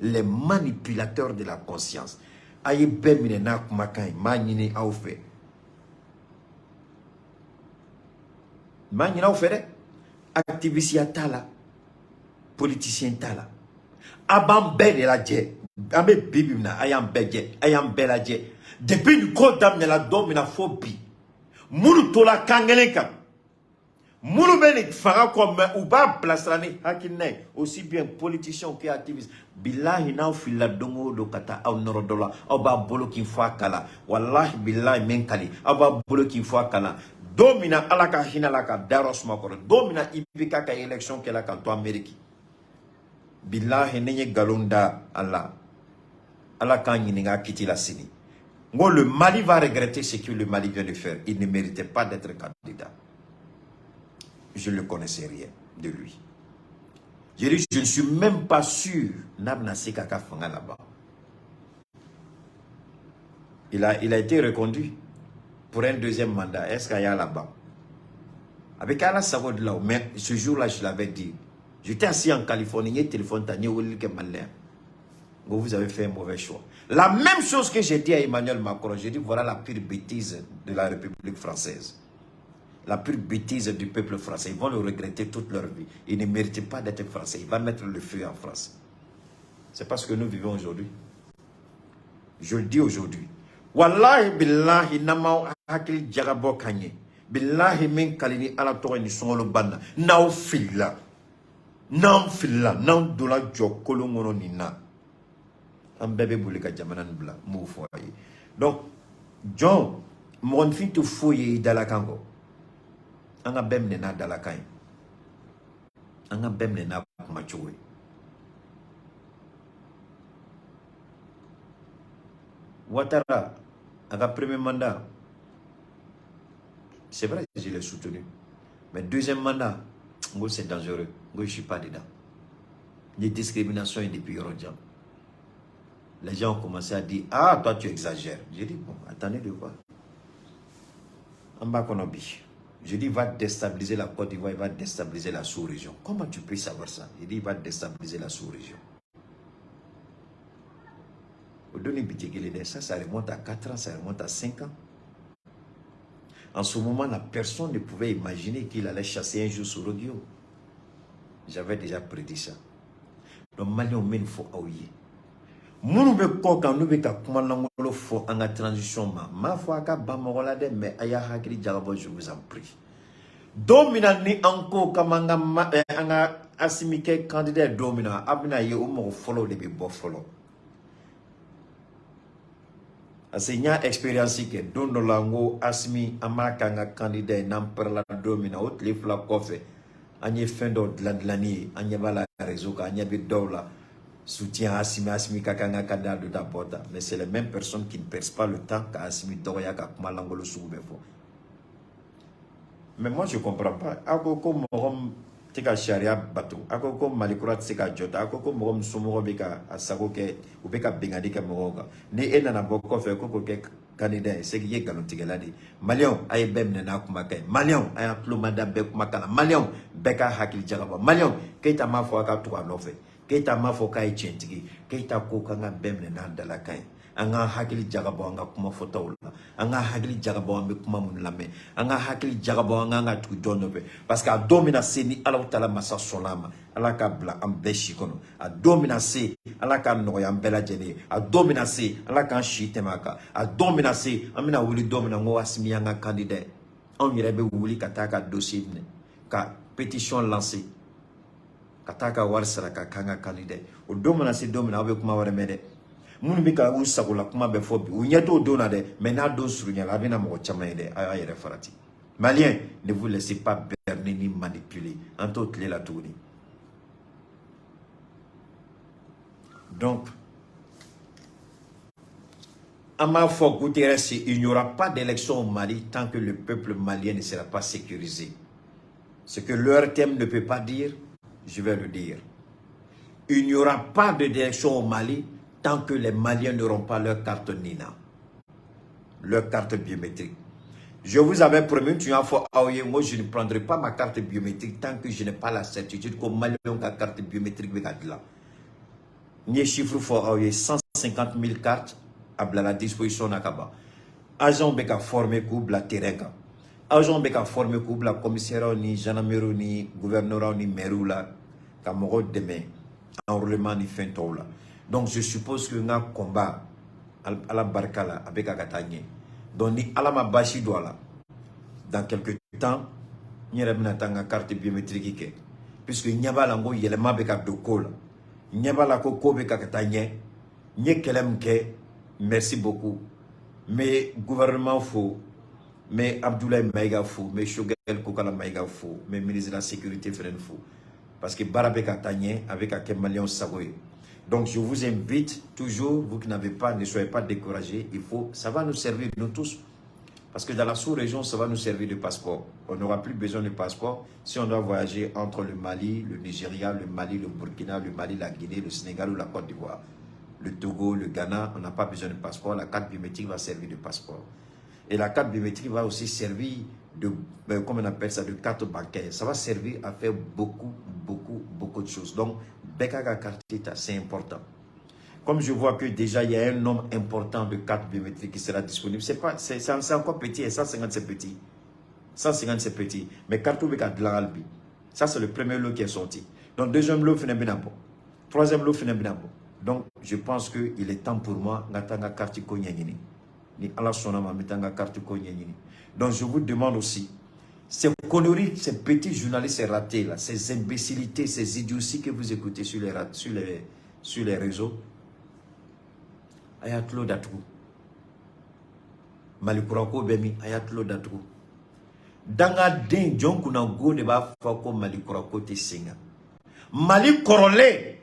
[SPEAKER 1] Les manipulateurs de la conscience. Aye ben minena kumakai, manine a fait. Manine a fait, activiste tala, politicien tala. Abam bel la dje, ambe bibimna, ayam bedje, ayam beladje. Depuis le code d'âme la domina phobie. Moulu tola kangelenka. Mouloubeni fara comme ou ba plastrani hakine aussi bien politicien que activiste billahi na fila dongo do kata au norodola au ba bolo ki fa kala wallahi billahi men kali au ba bolo ki fa kala domina alaka hinalaka daros makoro domina ibika ka élection que la kanto Amérique billahi nenye galonda Allah alaka nyininga kiti la sini ngo le Mali va regretter ce que le Mali vient de faire. Il ne méritait pas d'être candidat. Je ne connaissais rien de lui. Je dis, je ne suis même pas sûr Nabnasi Kaka Fanga là-bas. Il a été reconduit pour un deuxième mandat. Est-ce qu'il y a là-bas? Avec Ala Savod là, mais ce jour-là, je l'avais dit. J'étais assis en Californie, il y a téléphone, vous avez fait un mauvais choix. La même chose que j'ai dit à Emmanuel Macron, j'ai dit, voilà la pire bêtise de la République française. La pure bêtise du peuple français. Ils vont le regretter toute leur vie. Ils ne méritent pas d'être français. Il va mettre le feu en France. C'est parce que nous vivons aujourd'hui. Je le dis aujourd'hui. Wallahi billahi nama hakil jagabo kanye. Billahi min kalini ala toro ni songolo banda. Nao fila. Nam fila. Nam dola jo kolongono ni na. Un bébé boule ka jamanan bla. Mou foye. Donc, John, mon fin tu fouille dans la Congo. Anga bemne na dalakai. Anga bemne na kumachowe. Ouattara, anga premier mandat. C'est vrai que je l'ai soutenu. Mais deuxième mandat, c'est dangereux. Je ne suis pas dedans. Les discriminations et depuis Yorodjam. Les gens ont commencé à dire, ah, toi tu exagères. J'ai dit, bon, attendez de voir. En bas qu'on oublie. Je dis, il va déstabiliser la Côte d'Ivoire, il va déstabiliser la sous-région. Comment tu peux savoir ça? Il dit, il va déstabiliser la sous-région. Ça remonte à 4 ans, ça remonte à 5 ans. En ce moment, la personne ne pouvait imaginer qu'il allait chasser un jour sur Rodio. J'avais déjà prédit ça. Donc, Malion, il faut ouiller. Munu be ko kan nu be ka kuma langolo fo en transition ma foi ka ba mogola de mais aya hakili jagabo je vous en prie domina ni anko kamanga anga Assimi ke candidat domina abina ye o mo follow de be bo follow Asenya expérience ke don do lango asmi amaka nga candidat n'amperla domina haute les fla kofe anye fendo de l'année anye bala réseau ka anye bi dola soutien asmi kakanga candidat de tapota mais c'est les mêmes personnes qui ne perdent pas le temps ka asmi doya ka kuma langolo soubefo. Mais moi je comprends pas akoko morom tika sharia bato akoko malikura tsika jota akoko morom somoro beka asako ke ubeka bengadi ke moroga ni ena na boko fe koko ke candidat c'est qui est galontigela di malion ay bem na kuma kay malion ay plumada be kuma kala malion beka hakil jagaba malion keita mafo aka to anofe keita mafo kay chentigi keita ko kanga bem na dala kay anga hakili jagabo anga kuma fotawla anga hakili jagabo ambe kuma munlame anga hakili jagabo anga tu jonobe parce que a domina seni ala utala masa solama ala ka bla ambeshi kono a domina se ala ka no ya mbela jeni a domina se ala ka shite maka a domina se amina wuli domina ngo asmi anga candidat on yirebe wuli kataka dossier ne ka pétition lancée kataka warsara ka kanga candidat o domina se domina abe kuma wara mede mun bi ka usagola kuma be fobi u nyeto dona de mais na don surunya la bina mo chama de ayere farati. Malien, ne vous laissez pas berner ni manipuler en toute la tournée. Donc à ma foi Guterres, il n'y aura pas d'élection au Mali tant que le peuple malien ne sera pas sécurisé. Ce que leur thème ne peut pas dire, je vais le dire. Il n'y aura pas d'élection au Mali tant que les Maliens n'auront pas leur carte NINA, leur carte biométrique. Je vous avais promis, moi je ne prendrai pas ma carte biométrique tant que je n'ai pas la certitude que Maliens ont la carte biométrique. Ni chiffre fort 150 000 cartes à la disposition d'Akaba. Agent beka formé couple la terrain. Agent beka formé couple la commissaire ni gendarmerie ni gouverneur ni meroula kamoro demain enrôlement ni fin là. Donc je suppose que un combat à la barkala avec Agatagné. Donc ni alama bashi douala. Dans quelques temps, n'y a pas de carte biométrique. Puisque n'y a pas l'ango yelema beka dokola. N'y a pas la coco beka Agatagné. N'y a kelemke. Merci beaucoup. Mais gouvernement faux. Mais Abdoulaye Maïga faux. Mais Shogel Kokala Maïga faux. Mais ministre de la Sécurité Fren faux. Parce que Barabeka Tagné avec un Malion Sagoye. Donc je vous invite toujours, vous qui n'avez pas, ne soyez pas découragés, ça va nous servir nous tous. Parce que dans la sous-région, ça va nous servir de passeport. On n'aura plus besoin de passeport si on doit voyager entre le Mali, le Nigeria, le Mali, le Burkina, le Mali, la Guinée, le Sénégal ou la Côte d'Ivoire. Le Togo, le Ghana, on n'a pas besoin de passeport. La carte biométrique va servir de passeport. Et la carte biométrique va aussi servir de, comment on appelle ça, de carte bancaire. Ça va servir à faire beaucoup de choses. Donc, Bekaga Kartita, c'est important. Comme je vois que déjà il y a un nombre important de cartes biométriques qui sera disponible, c'est encore petit et 150 c'est petit. 150 c'est petit. Mais carte Beka de l'Albi, ça c'est le premier lot qui est sorti. Donc, deuxième lot, finit bien. Troisième lot, finit bien. Donc, je pense qu'il est temps pour moi, Natanga carte Konyanyini. Ni Allah Sonama, Metanga carte Konyanyini. Donc, je vous demande aussi, ces conneries, ces petits journalistes ratés, là, ces imbécilités, ces idioties que vous écoutez sur les réseaux, ayatlo datrou. Malikurako bemi, ayatlo datrou. Danga den jonkuna go ne ba fako Malikurako te singa. Malikorole.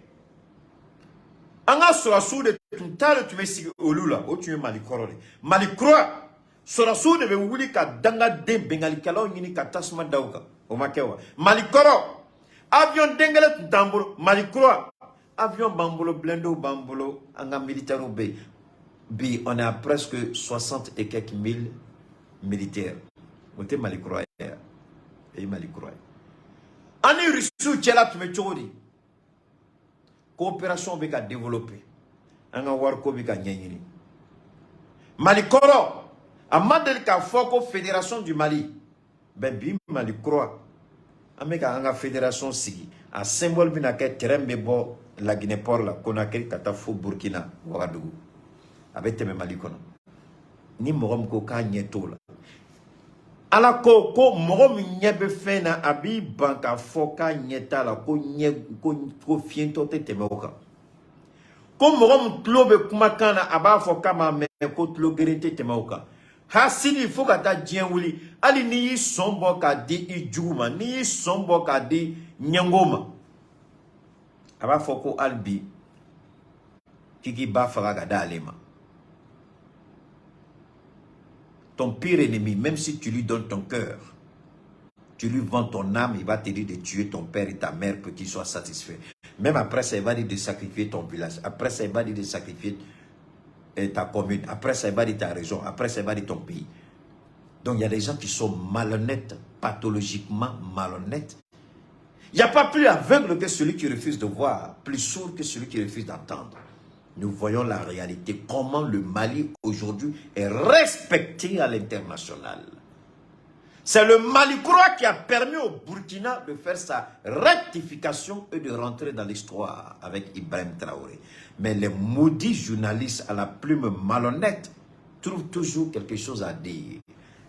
[SPEAKER 1] Anga sorasu de tuntale tu me sigi olula, o tu es Malikorole. Malikroa. Sorasu de wuli ka danga den bengali kala nyini ka tasma dauka o makewa Malikoro avion dengele tambolo Malikoro avion bambolo blendo bambolo anga militaire bi on a presque 60 et quelques mille militaires on te Malikoro et Malikoro ani risu chela tu me chori coopération beka développer anga warko beka nyanyini Malikoro Amadel ka foko fédération du Mali. Ben bim Mali croix. Ameka anga fédération sigi. A symbole bina ke terrain bebo la Guinée port la Conakry katafo Burkina Ouagadougou. Avec teme Mali kono. Ni morom ko ka nyeto la. Ala ko morom nyebe fena abi banka foka nyeta la ko nye ko fiento te teme oka. Ko morom klobe kumakana aba foka ma me ko tulo gerente tɛmɛ o kan hasidi fo ka taa diɲɛ wuli hali n'i y'i sɔn bɔ k'a di i jugu ma n'i y'i sɔn bɔ k'a di ɲɛngo ma a b'a fɔ ko hali bi k'i k'i ba faga ka d'ale ma. Ton pire ennemi, même si tu lui donnes ton cœur, tu lui vends ton âme, il va te dire de tuer ton père et ta mère pour qu'il soit satisfait. Même après ça, il va dire de sacrifier ton village. Après ça, il va dire de sacrifier ta commune. Après ça, il va dire ta région. Après ça, il va dire ton pays. Donc, il y a des gens qui sont malhonnêtes, pathologiquement malhonnêtes. Il n'y a pas plus aveugle que celui qui refuse de voir, plus sourd que celui qui refuse d'entendre. Nous voyons la réalité, comment le Mali aujourd'hui est respecté à l'international. C'est le Mali croix qui a permis au Burkina de faire sa rectification et de rentrer dans l'histoire avec Ibrahim Traoré. Mais les maudits journalistes à la plume malhonnête trouvent toujours quelque chose à dire.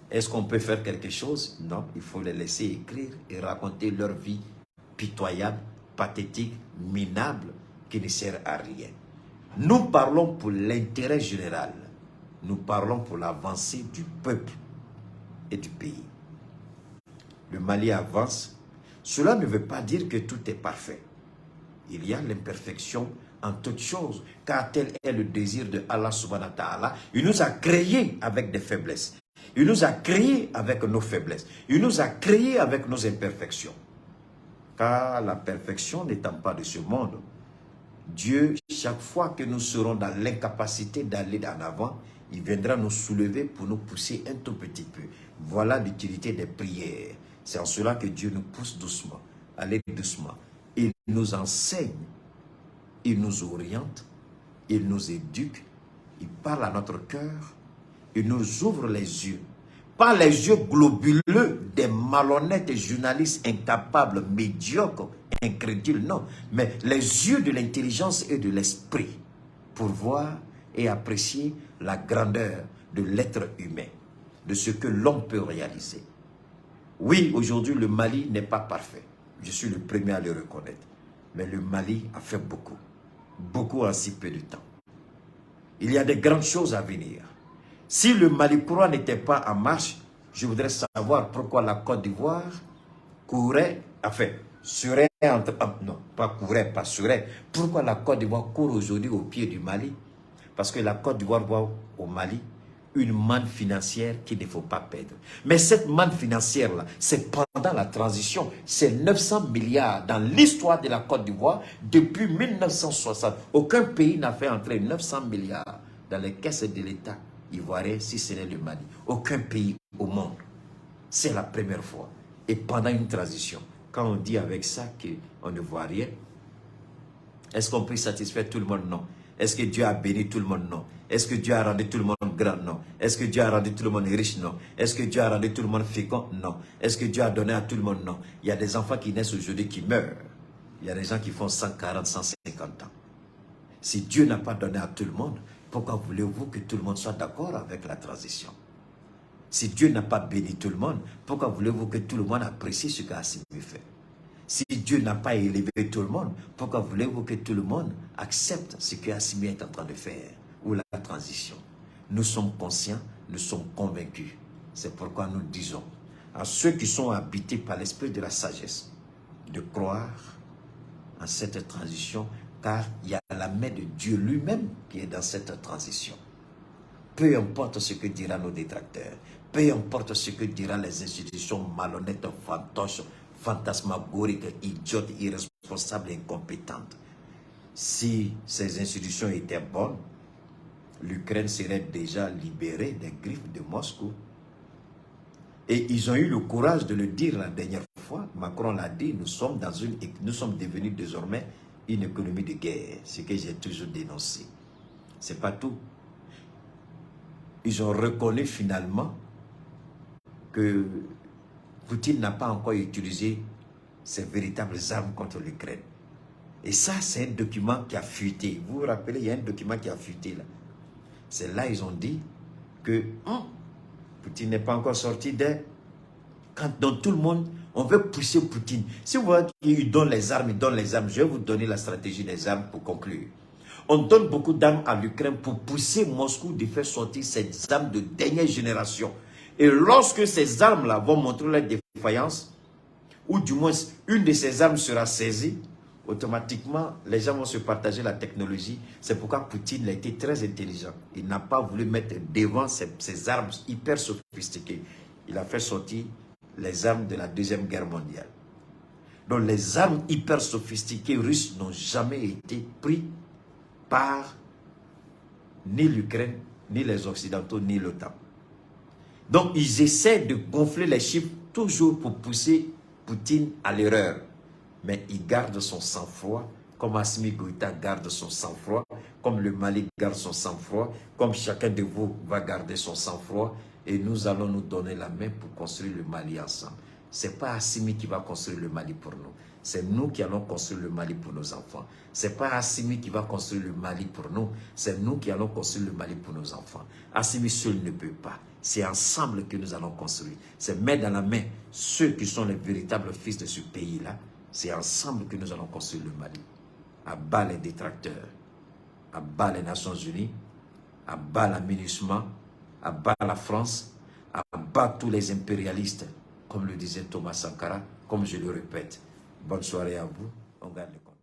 [SPEAKER 1] Est-ce qu'on peut faire quelque chose? Non, il faut les laisser écrire et raconter leur vie pitoyable, pathétique, minable, qui ne sert à rien. Nous parlons pour l'intérêt général. Nous parlons pour l'avancée du peuple et du pays. Le Mali avance. Cela ne veut pas dire que tout est parfait. Il y a l'imperfection en toutes choses, car tel est le désir de Allah subhanahu wa ta'ala. Il nous a créés avec des faiblesses. Il nous a créés avec nos faiblesses. Il nous a créés avec nos imperfections. Car la perfection n'étant pas de ce monde, Dieu, chaque fois que nous serons dans l'incapacité d'aller en avant, il viendra nous soulever pour nous pousser un tout petit peu. Voilà l'utilité des prières. C'est en cela que Dieu nous pousse doucement, allez doucement. Il nous enseigne, il nous oriente, il nous éduque, il parle à notre cœur, il nous ouvre les yeux. Pas les yeux globuleux des malhonnêtes journalistes incapables, médiocres, incrédules, non. Mais les yeux de l'intelligence et de l'esprit pour voir et apprécier la grandeur de l'être humain, de ce que l'homme peut réaliser. Oui, aujourd'hui, le Mali n'est pas parfait. Je suis le premier à le reconnaître. Mais le Mali a fait beaucoup. Beaucoup en si peu de temps. Il y a des grandes choses à venir. Si le Mali croix n'était pas en marche, je voudrais savoir pourquoi la Côte d'Ivoire courait, enfin, serait entre... Non, pas courait, pas serait. Pourquoi la Côte d'Ivoire court aujourd'hui au pied du Mali? Parce que la Côte d'Ivoire voit au Mali une manne financière qu'il ne faut pas perdre. Mais cette manne financière-là, c'est pendant la transition. C'est 900 milliards dans l'histoire de la Côte d'Ivoire depuis 1960. Aucun pays n'a fait entrer 900 milliards dans les caisses de l'État ivoirien si ce n'est le Mali. Aucun pays au monde. C'est la première fois. Et pendant une transition, quand on dit avec ça qu'on ne voit rien, est-ce qu'on peut satisfaire tout le monde? Non. Est-ce que Dieu a béni tout le monde? Non. Est-ce que Dieu a rendu tout le monde grand? Non. Est-ce que Dieu a rendu tout le monde riche? Non. Est-ce que Dieu a rendu tout le monde fécond? Non. Est-ce que Dieu a donné à tout le monde? Non. Il y a des enfants qui naissent aujourd'hui qui meurent. Il y a des gens qui font 140, 150 ans. Si Dieu n'a pas donné à tout le monde, pourquoi voulez-vous que tout le monde soit d'accord avec la transition? Si Dieu n'a pas béni tout le monde, pourquoi voulez-vous que tout le monde apprécie ce qu'Assimi fait? Si Dieu n'a pas élevé tout le monde, pourquoi voulez-vous que tout le monde accepte ce qu'Assimi est en train de faire, ou la transition? Nous sommes conscients, nous sommes convaincus. C'est pourquoi nous disons à ceux qui sont habités par l'esprit de la sagesse de croire en cette transition, car il y a la main de Dieu lui-même qui est dans cette transition. Peu importe ce que diront nos détracteurs, peu importe ce que diront les institutions malhonnêtes, fantoches, fantasmagoriques, idiotes, irresponsables, incompétentes. Si ces institutions étaient bonnes, l'Ukraine serait déjà libérée des griffes de Moscou. Et ils ont eu le courage de le dire la dernière fois. Macron l'a dit, nous sommes devenus désormais une économie de guerre, ce que j'ai toujours dénoncé. C'est pas tout. Ils ont reconnu finalement que Poutine n'a pas encore utilisé ses véritables armes contre l'Ukraine. Et ça, c'est un document qui a fuité. Vous vous rappelez, il y a un document qui a fuité là. C'est là ils ont dit que Poutine n'est pas encore sorti d'elle. Quand dans tout le monde, on veut pousser Poutine. Si vous voyez qu'il donne les armes, il donne les armes. Je vais vous donner la stratégie des armes pour conclure. On donne beaucoup d'armes à l'Ukraine pour pousser Moscou de faire sortir ces armes de dernière génération. Et lorsque ces armes-là vont montrer leur défaillance, ou du moins une de ces armes sera saisie, automatiquement, les gens vont se partager la technologie. C'est pourquoi Poutine a été très intelligent. Il n'a pas voulu mettre devant ces armes hyper sophistiquées. Il a fait sortir les armes de la Deuxième Guerre mondiale. Donc les armes hyper sophistiquées russes n'ont jamais été prises par ni l'Ukraine, ni les Occidentaux, ni l'OTAN. Donc ils essaient de gonfler les chiffres toujours pour pousser Poutine à l'erreur. Mais il garde son sang-froid, comme Assimi Goïta garde son sang-froid, comme le Mali garde son sang-froid, comme chacun de vous va garder son sang-froid, et nous allons nous donner la main pour construire le Mali ensemble. Ce n'est pas Assimi qui va construire le Mali pour nous. C'est nous qui allons construire le Mali pour nos enfants. Ce n'est pas Assimi qui va construire le Mali pour nous. C'est nous qui allons construire le Mali pour nos enfants. Assimi seul ne peut pas. C'est ensemble que nous allons construire. C'est main dans la main. Ceux qui sont les véritables fils de ce pays-là, c'est ensemble que nous allons construire le Mali. À bas les détracteurs, à bas les Nations Unies, à bas la MINUSMA, à bas la France, à bas tous les impérialistes, comme le disait Thomas Sankara, comme je le répète. Bonne soirée à vous, on garde le compte.